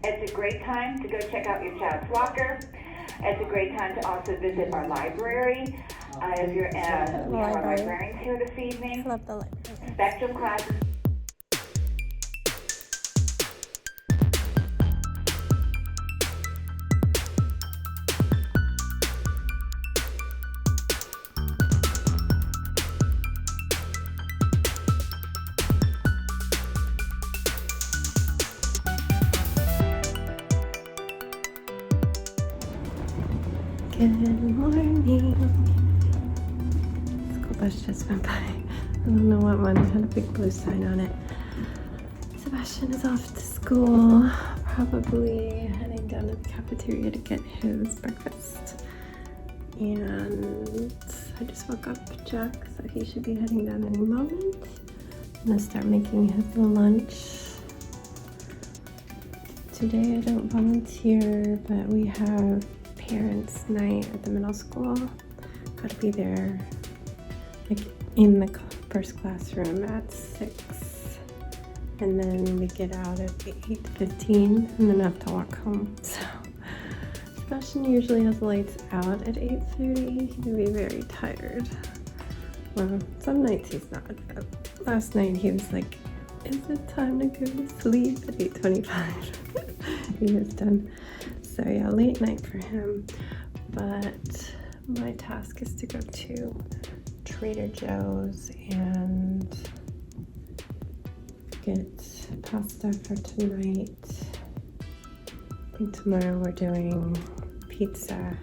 It's a great time to go check out your child's locker. It's a great time to also visit our library. If you're we have our librarians here this evening. I love the library. Spectrum classes. Good morning. School bus just went by. I don't know what one. It had a big blue sign on it. Sebastian is off to school, probably heading down to the cafeteria to get his breakfast. And I just woke up Jack, so he should be heading down any moment. I'm gonna start making his lunch. Today I don't volunteer, but we have parents' night at the middle school. Gotta be there like in the first classroom at 6, and then we get out at 8:15 and then have to walk home. So Sebastian usually has the lights out at 8:30. He'd be very tired. Well, some nights he's not, but last night he was like, is it time to go to sleep at 8:25? He was done. So yeah, late night for him, but my task is to go to Trader Joe's and get pasta for tonight. I think tomorrow we're doing pizza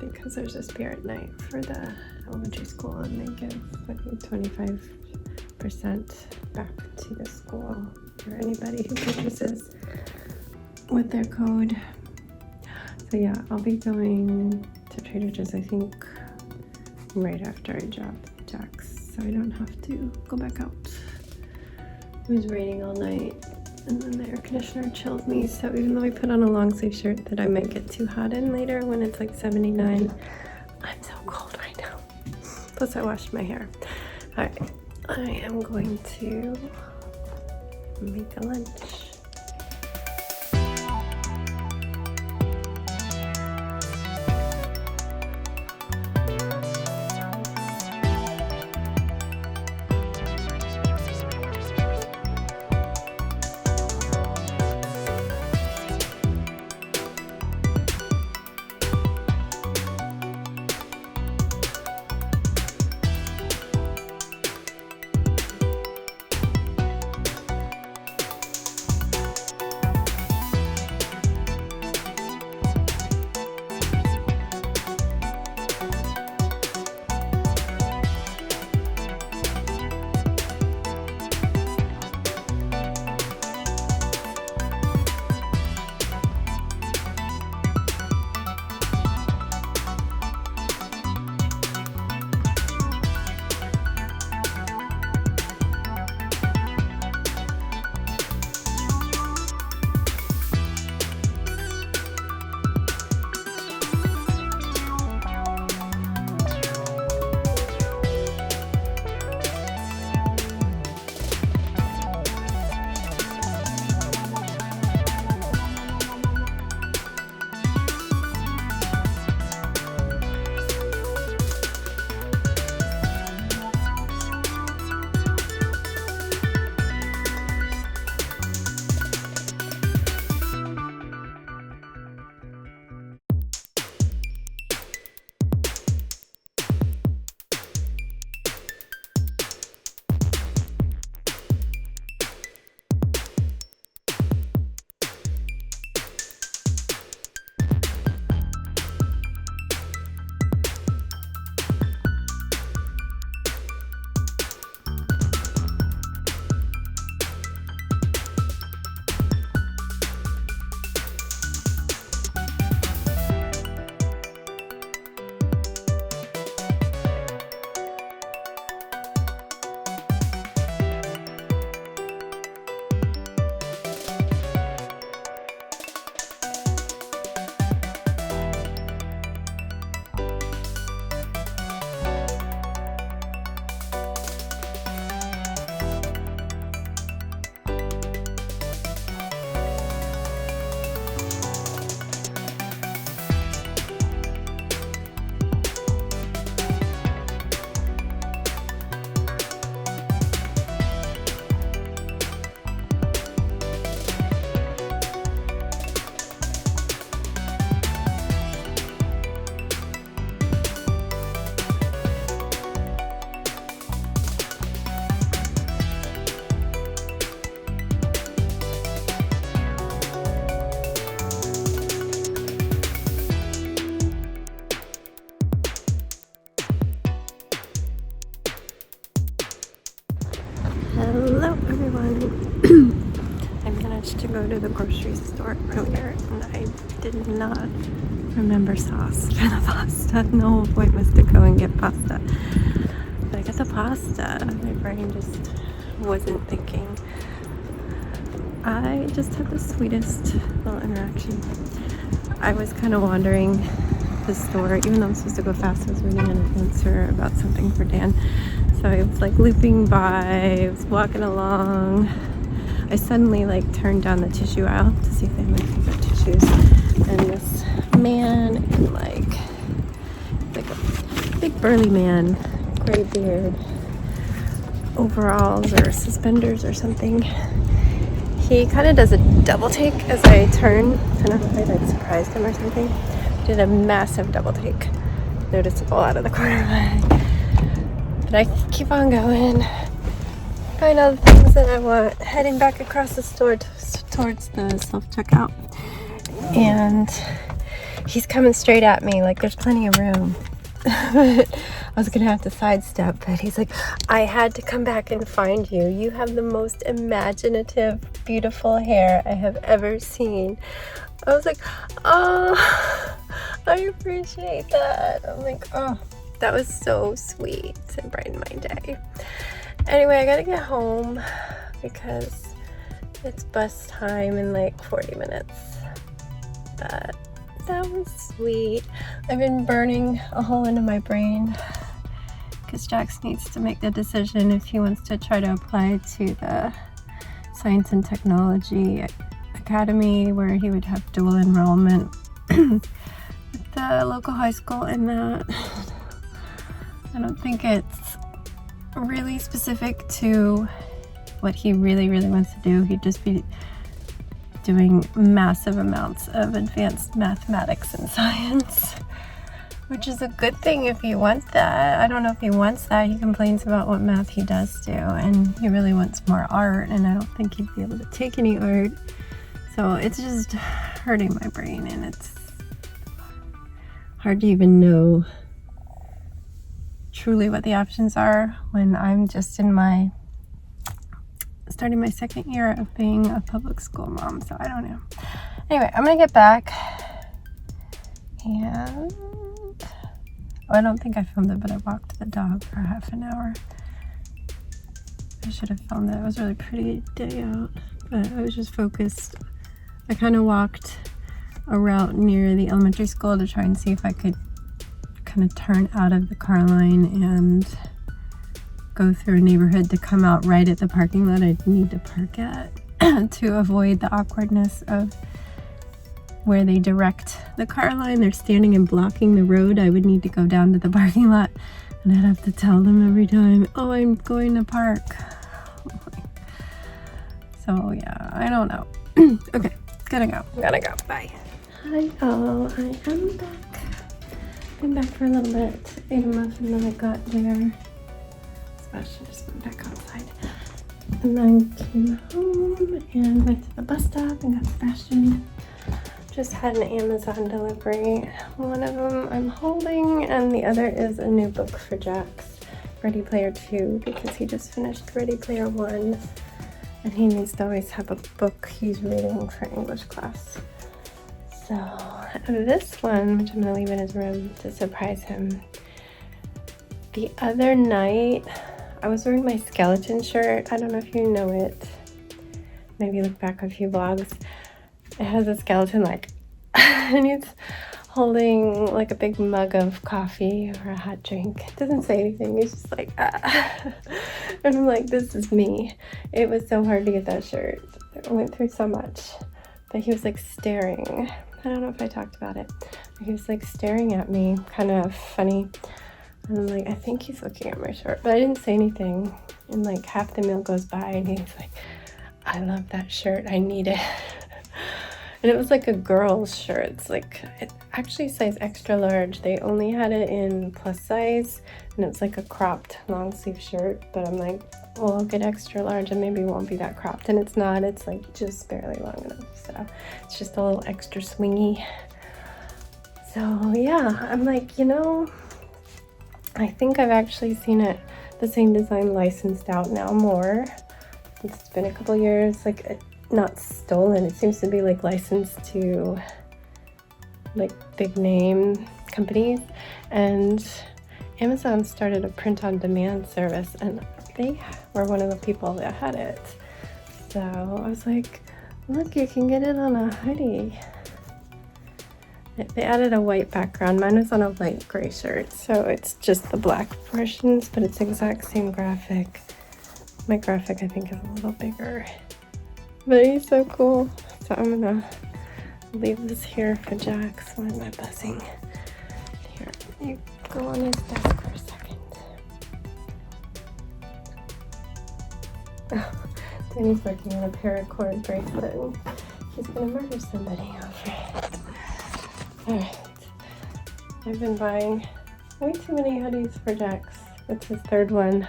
because there's a spirit night for the elementary school, and they give, I think, 25% back to the school for anybody who purchases with their code. So yeah, I'll be going to Trader Joe's, I think, right after I drop Jax, so I don't have to go back out. It was raining all night, and then the air conditioner chilled me, so even though I put on a long sleeve shirt that I might get too hot in later when it's like 79, I'm so cold right now. Plus I washed my hair. Alright, I am going to make a lunch. the grocery store earlier and I did not remember sauce for the pasta. The whole point was to go and get pasta. But I got the pasta. My brain just wasn't thinking. I just had the sweetest little interaction. I was kind of wandering the store, even though I'm supposed to go fast. I was reading an answer about something for Dan. So I was like looping by, I was walking along. I suddenly like turned down the tissue aisle to see if they had my favorite tissues. And this man in like a big burly man, gray beard, overalls or suspenders or something. He kind of does a double take as I turn. I don't know if I like surprised him or something. Did a massive double take, noticeable out of the corner of my eye. But I keep on going, find all the things that I want, heading back across the store towards the self-checkout. And he's coming straight at me like there's plenty of room. I was gonna have to sidestep, but he's like, I had to come back and find you. You have the most imaginative, beautiful hair I have ever seen. I was like, oh, I appreciate that. I'm like, oh, that was so sweet and brightened my day. Anyway, I gotta get home because it's bus time in like 40 minutes. But that was sweet. I've been burning a hole into my brain because Jax needs to make the decision if he wants to try to apply to the Science and Technology Academy, where he would have dual enrollment with the local high school. And that I don't think it's really specific to what he really wants to do. He'd just be doing massive amounts of advanced mathematics and science, which is a good thing if you want that. I don't know if he wants that. He complains about what math he does do, and he really wants more art, and I don't think he'd be able to take any art. So it's just hurting my brain, and it's hard to even know truly what the options are when I'm just in starting my second year of being a public school mom, so I don't know. Anyway, I'm gonna get back, and I don't think I filmed it, but I walked the dog for half an hour. I should have filmed it. It was a really pretty day out, but I was just focused. I kind of walked a route near the elementary school to try and see if I could kind of turn out of the car line and go through a neighborhood to come out right at the parking lot I'd need to park at to avoid the awkwardness of where they direct the car line. They're standing and blocking the road. I would need to go down to the parking lot, and I'd have to tell them every time, oh, I'm going to park. So yeah, I don't know. Okay, gotta go. Bye. Hi all, I am back. Been back for a little bit. Ate a muffin when I got there. I should just went back outside. And then came home and went to the bus stop and got Sebastian. Just had an Amazon delivery. One of them I'm holding, and the other is a new book for Jax, Ready Player 2, because he just finished Ready Player 1, and he needs to always have a book he's reading for English class. So this one, which I'm going to leave in his room to surprise him. The other night, I was wearing my skeleton shirt. I don't know if you know it. Maybe look back a few vlogs. It has a skeleton like, and it's holding like a big mug of coffee or a hot drink. It doesn't say anything. It's just like, ah. And I'm like, this is me. It was so hard to get that shirt. I went through so much. But he was like staring. I don't know if I talked about it. But he was like staring at me, kind of funny. And I'm like, I think he's looking at my shirt, but I didn't say anything. And like half the meal goes by and he's like, I love that shirt, I need it. And it was like a girl's shirt. It's like, it actually size extra large. They only had it in plus size, and it's like a cropped long sleeve shirt. But I'm like, well, I'll get extra large and maybe it won't be that cropped. And it's not, it's like just barely long enough. So it's just a little extra swingy. So yeah, I'm like, you know, I think I've actually seen it, the same design licensed out now more. It's been a couple years. Like, not stolen. It seems to be like licensed to like big name companies, and Amazon started a print on demand service, and they were one of the people that had it. So I was like, look, you can get it on a hoodie. They added a white background. Mine was on a light gray shirt, so it's just the black portions, but it's the exact same graphic. My graphic, I think, is a little bigger, but he's so cool. So I'm gonna leave this here for Jax. Why am I buzzing? Here, you go on his desk for a second. Oh, Danny's working on a paracord bracelet, and he's gonna murder somebody over it. Alright, I've been buying way too many hoodies for Jax. It's his third one,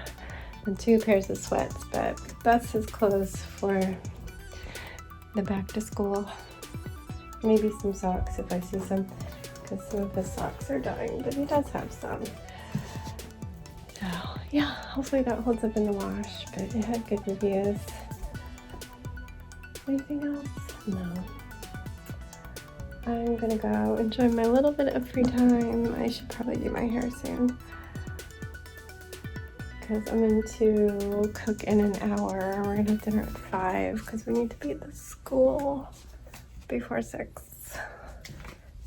and 2 pairs of sweats, but that's his clothes for the back to school. Maybe some socks if I see some, because some of his socks are dying, but he does have some. So yeah, hopefully that holds up in the wash, but it had good reviews. Anything else? No. I'm gonna go enjoy my little bit of free time. I should probably do my hair soon, because I'm going to cook in an hour. We're gonna have dinner at 5 because we need to be at the school before 6.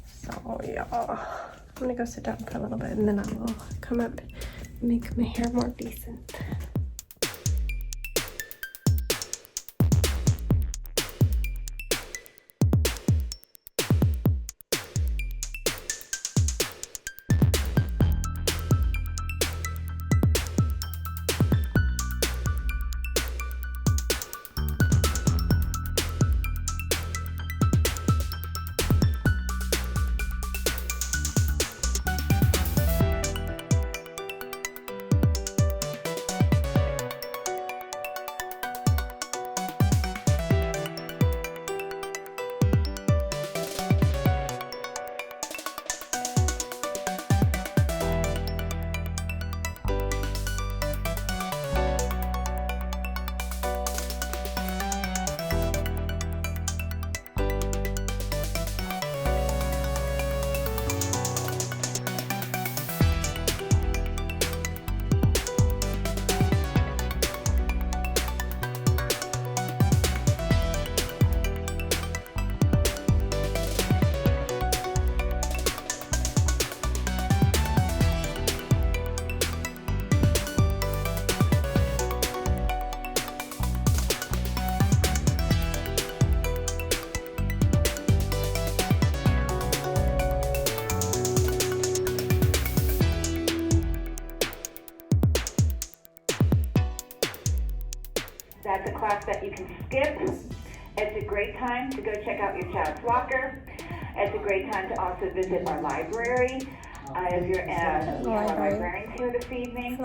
So yeah, I'm gonna go sit down for a little bit, and then I will come up and make my hair more decent. That's a class that you can skip. It's a great time to go check out your child's locker. It's a great time to also visit our library. If you're we have our librarians here this evening.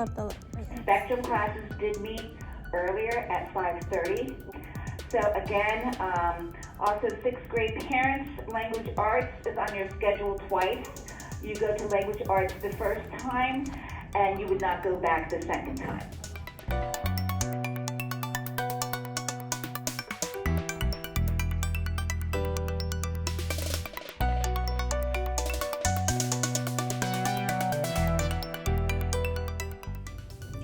Spectrum classes did meet earlier at 5:30. So again, also 6th grade parents, language arts is on your schedule twice. You go to language arts the first time, and you would not go back the second time.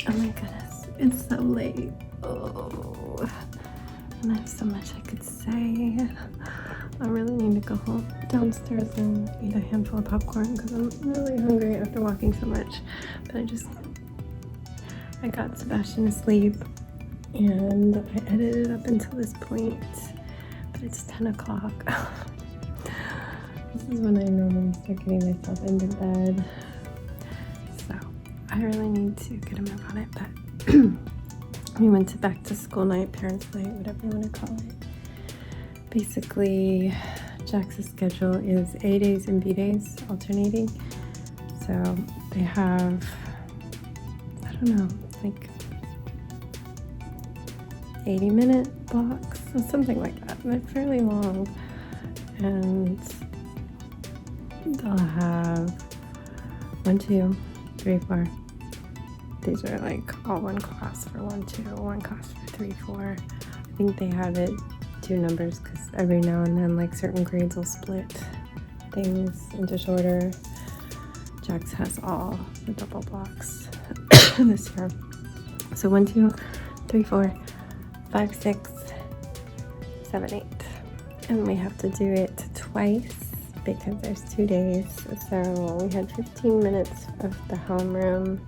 Oh my goodness, it's so late. Oh, and I have so much I could say. I really need to go home downstairs and eat a handful of popcorn because I'm really hungry after walking so much. But I got Sebastian to sleep and I edited up until this point, but it's 10 o'clock. This is when I normally start getting myself into bed. So I really need to get a move on it, but we went to back to school night, parents' night, whatever you want to call it. Basically, Jax's schedule is A days and B days alternating. So they have, I don't know, like 80-minute blocks or something like that. They're fairly long. And they'll have 1, 2, 3, 4. These are like all one class for 1, 2, one class for 3, 4. I think they have it two numbers because every now and then, like, certain grades will split things into shorter. Jax has all the double blocks this year. So 1, 2, 3, 4, 5, 6, 7, 8. And we have to do it twice because there's 2 days. So we had 15 minutes of the homeroom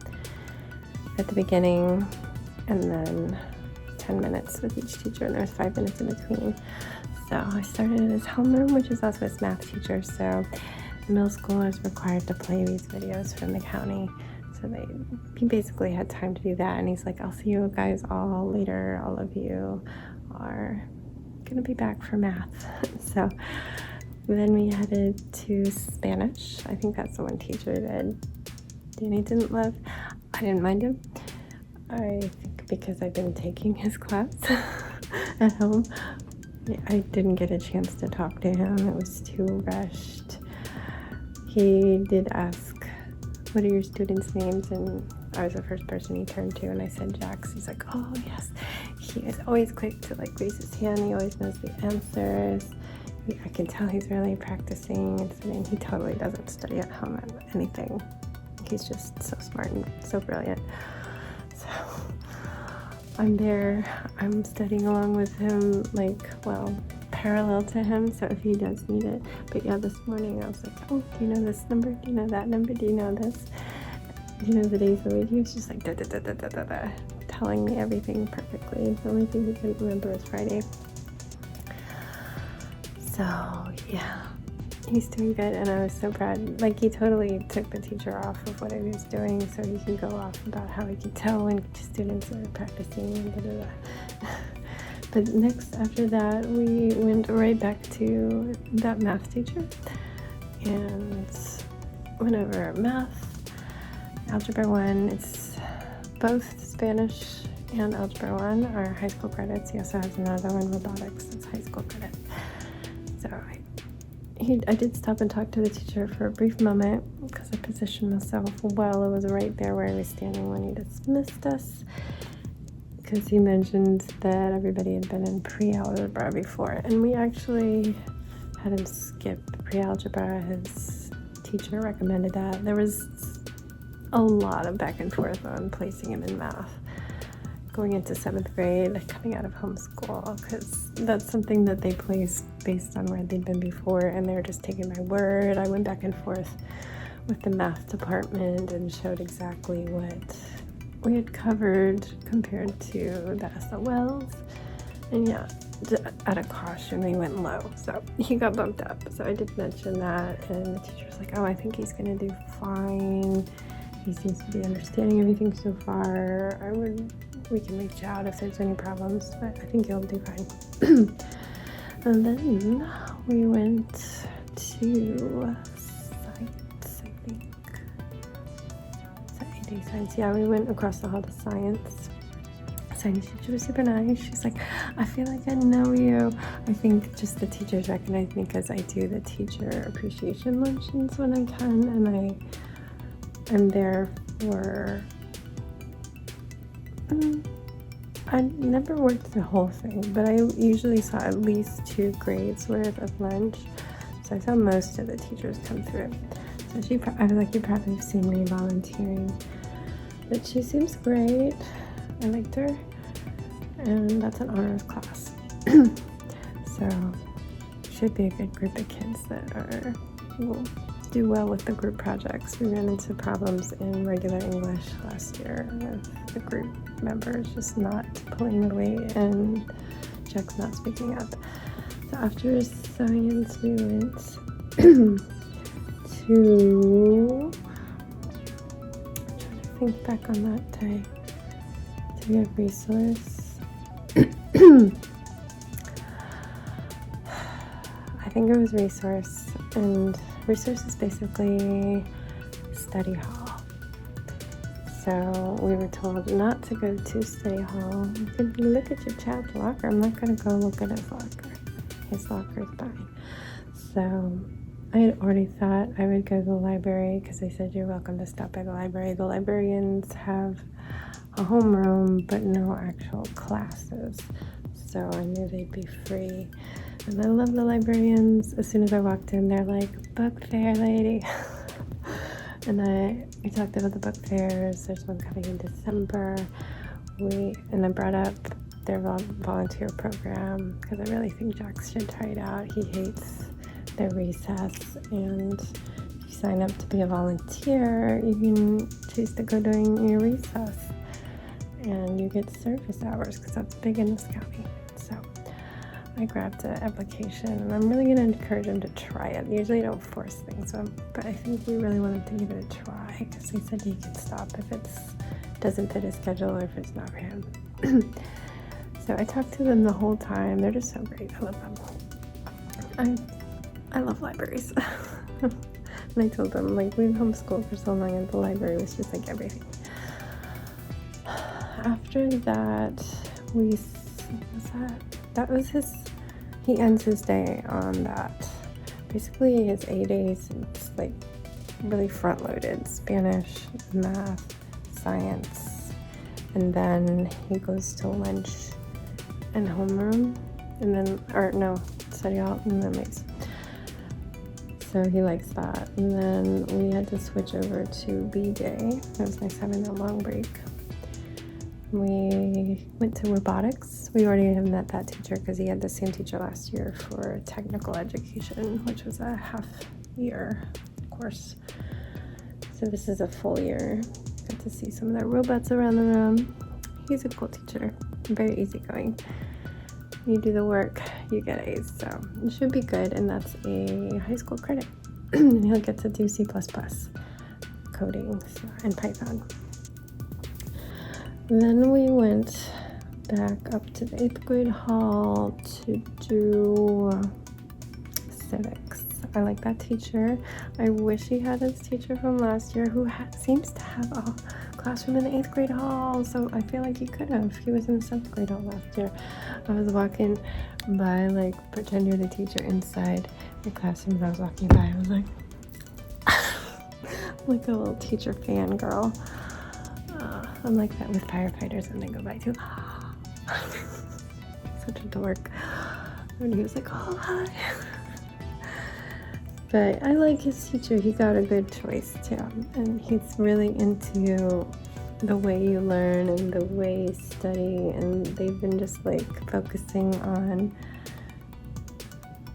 at the beginning and then 10 minutes with each teacher, and there's 5 minutes in between. So I started at his homeroom, which is also his math teacher. So the middle school is required to play these videos from the county. So he basically had time to do that, and he's like, I'll see you guys all later. All of you are gonna be back for math. So then we headed to Spanish. I think that's the one teacher that Danny didn't love. I didn't mind him. I think because I've been taking his class at home, I didn't get a chance to talk to him. It was too rushed. He did ask, what are your students' names? And I was the first person he turned to, and I said Jax. He's like, oh yes. He is always quick to like raise his hand. He always knows the answers. I can tell he's really practicing and studying. He totally doesn't study at home on anything. He's just so smart and so brilliant. So I'm there. I'm studying along with him, like, well, parallel to him, so if he does need it. But yeah, this morning I was like, oh, do you know this number? Do you know that number? Do you know this? Do you know the days of the week? He was just like da da da da da da da, telling me everything perfectly. The only thing he couldn't remember was Friday. So yeah, he's doing good, and I was so proud. Like, he totally took the teacher off of what I was doing so he can go off about how he can tell when students are practicing and da da da. But next, after that, we went right back to that math teacher and went over math, Algebra 1. It's both Spanish and Algebra 1 are high school credits. He also has another one, robotics, that's high school credit. So I did stop and talk to the teacher for a brief moment because I positioned myself well. It was right there where I was standing when he dismissed us, because he mentioned that everybody had been in pre-algebra before, and we actually had him skip pre-algebra. His teacher recommended that. There was a lot of back and forth on placing him in math going into 7th grade, coming out of homeschool, because that's something that they place based on where they'd been before, and they were just taking my word. I went back and forth with the math department and showed exactly what we had covered compared to the SOLs, and yeah, out of caution we went low, so he got bumped up. So I did mention that, and the teacher was like, oh, I think he's gonna do fine. He seems to be understanding everything so far. We can reach out if there's any problems, but I think he'll do fine. And then we went to science, I think. Science. Yeah, we went across the hall to science. Science teacher was super nice. She's like, I feel like I know you. I think just the teachers recognize me because I do the teacher appreciation luncheons when I can, and I'm there for... I never worked the whole thing, but I usually saw at least 2 grades worth of lunch. So I saw most of the teachers come through. So I was like, you probably have seen me volunteering. But she seems great. I liked her. And that's an honors class. So should be a good group of kids that will do well with the group projects. We ran into problems in regular English last year with the group members just not pulling their weight and Jack's not speaking up. So after science we went to, I'm trying to think back on that day. Did we have resource? I think it was resource, and resource is basically study hall. So we were told not to go to study hall. You can look at your child's locker. I'm not going to go look at his locker. His locker is fine. So I had already thought I would go to the library because they said you're welcome to stop by the library. The librarians have a homeroom but no actual classes. so I knew they'd be free. And I love the librarians. As soon as I walked in, they're like, book fair lady. And we talked about the book fairs. There's one coming in December. And I brought up their volunteer program because I really think Jax should try it out. He hates their recess, and if you sign up to be a volunteer, you can choose to go during your recess, and you get service hours because that's big in this county. So I grabbed an application, and I'm really going to encourage him to try it. Usually I don't force things, but I think we really want him to give it a try because he said he can stop if it doesn't fit his schedule or if it's not for him. So I talked to them the whole time. They're just so great. I love them. I love libraries. And I told them, like, we've homeschooled for so long and the library was just like everything. After that, he ends his day on that. Basically his A days, it's like really front loaded. Spanish, math, science, and then he goes to lunch and homeroom, and then, study hall, and then leaves. So he likes that. And then we had to switch over to B day. It was nice having that long break. We went to robotics. We already had met that teacher because he had the same teacher last year for technical education, which was a half-year course. So this is a full year. Got to see some of the robots around the room. He's a cool teacher, very easygoing. You do the work, you get A's, so it should be good, and that's a high school credit. And he'll get to do C++, coding, and Python. Then we went back up to the 8th grade hall to do civics. I like that teacher. I wish he had his teacher from last year who seems to have a classroom in the 8th grade hall, so I feel like he could have. He was in the 7th grade hall last year. I was walking by, like, pretend you're the teacher inside the classroom, and I was walking by, I was like, like a little teacher fangirl. I'm like that with firefighters when they go by too. Such a dork. And he was like, oh, hi. But I like his teacher. He got a good choice too. And he's really into the way you learn and the way you study. And they've been just like focusing on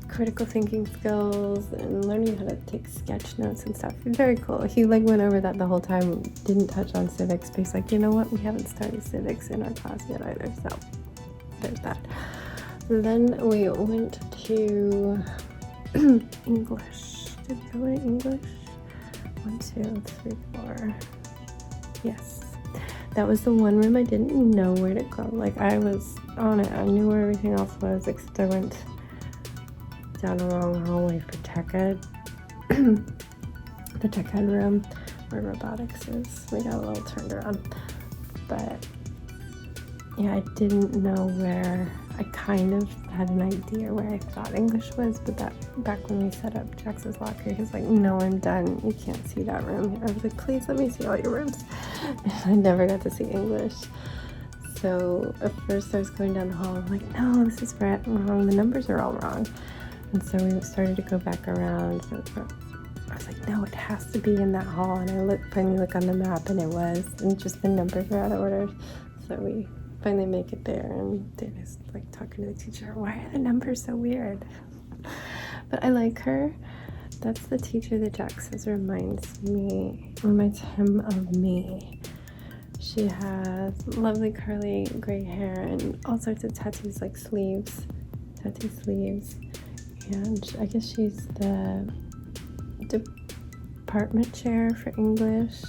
critical thinking skills and learning how to take sketch notes and stuff. Very cool. He like went over that the whole time, didn't touch on civics, but he's like, you know what? We haven't started civics in our class yet either. So there's that. Then we went to English. Did we go to English? 1, 2, 3, 4. Yes. That was the one room I didn't know where to go. Like, I was on it. I knew where everything else was, except I went down a long hallway for tech ed. The tech ed room where robotics is. We got a little turned around. But yeah, I didn't know where. I kind of had an idea where I thought English was, but that back when we set up Jax's locker, he was like, no, I'm done. You can't see that room. I was like, please let me see all your rooms. And I never got to see English. So at first I was going down the hall. I'm like, no, this is wrong. The numbers are all wrong. And so we started to go back around. So I was like, no, it has to be in that hall. And I finally look on the map, and it was. And just the numbers were out of order. So we finally make it there, and Dana's like talking to the teacher, why are the numbers so weird? But I like her. That's the teacher that Jax says reminds him of me. She has lovely curly gray hair and all sorts of tattoos, like tattoo sleeves, and I guess she's the department chair for English.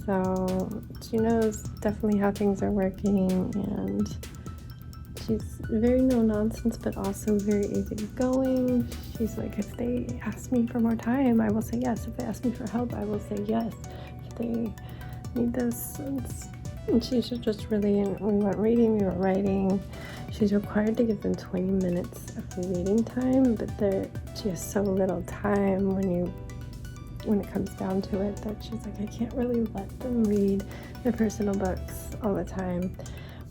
So she knows definitely how things are working, and she's very no-nonsense, but also very easygoing. She's like, if they ask me for more time, I will say yes. If they ask me for help, I will say yes. If they need this, and she's just really, we went reading, we were writing. She's required to give them 20 minutes of reading time, but she has so little time when it comes down to it, that she's like, I can't really let them read their personal books all the time,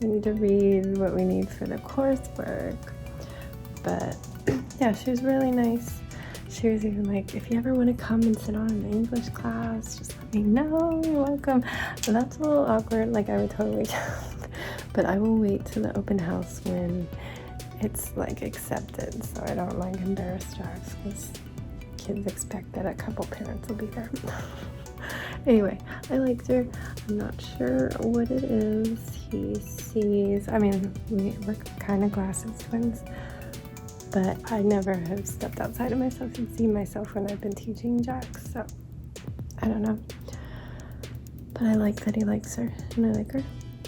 we need to read what we need for the coursework. But yeah, she was really nice. She was even like, if you ever want to come and sit on an English class, just let me know, you're welcome. But that's a little awkward, like I would totally but I will wait to the open house when it's like accepted, so I don't like embarrass Jax, because kids expect that a couple parents will be there. Anyway, I liked her. I'm not sure what it is. He sees, I mean, we're kind of glasses twins, but I never have stepped outside of myself and seen myself when I've been teaching Jax, so I don't know. But I like that he likes her, and I like her.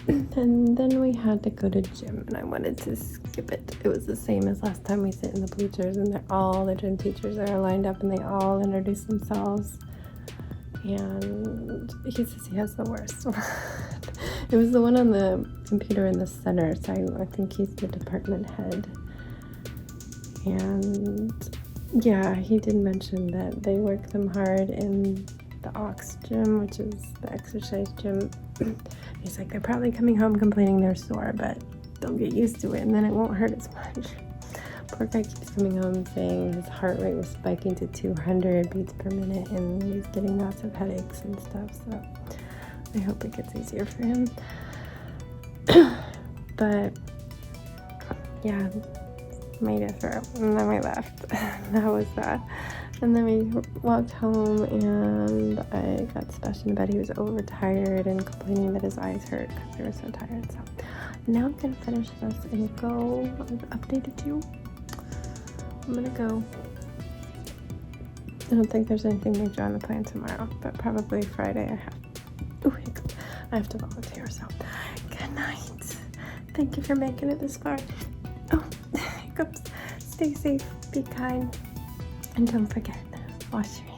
And then we had to go to gym, and I wanted to skip it. It was the same as last time. We sit in the bleachers, and the gym teachers are lined up, and they all introduce themselves. And he says he has the worst one. It was the one on the computer in the center, so I think he's the department head. And yeah, he did mention that they work them hard in the aux gym, which is the exercise gym. He's like, they're probably coming home complaining they're sore, but they'll get used to it and then it won't hurt as much. Poor guy keeps coming home saying his heart rate was spiking to 200 beats per minute and he's getting lots of headaches and stuff, so I hope it gets easier for him. But yeah, made it through, and then we left. That was that. And then we walked home, and I got Sebastian to bed. He was overtired and complaining that his eyes hurt because they were so tired. So now I'm gonna finish this and go. I've updated you. I'm gonna go. I don't think there's anything major on the plan tomorrow, but probably Friday I have to volunteer. So good night. Thank you for making it this far. Oh, hiccups. Stay safe, be kind, and don't forget, wash your hands.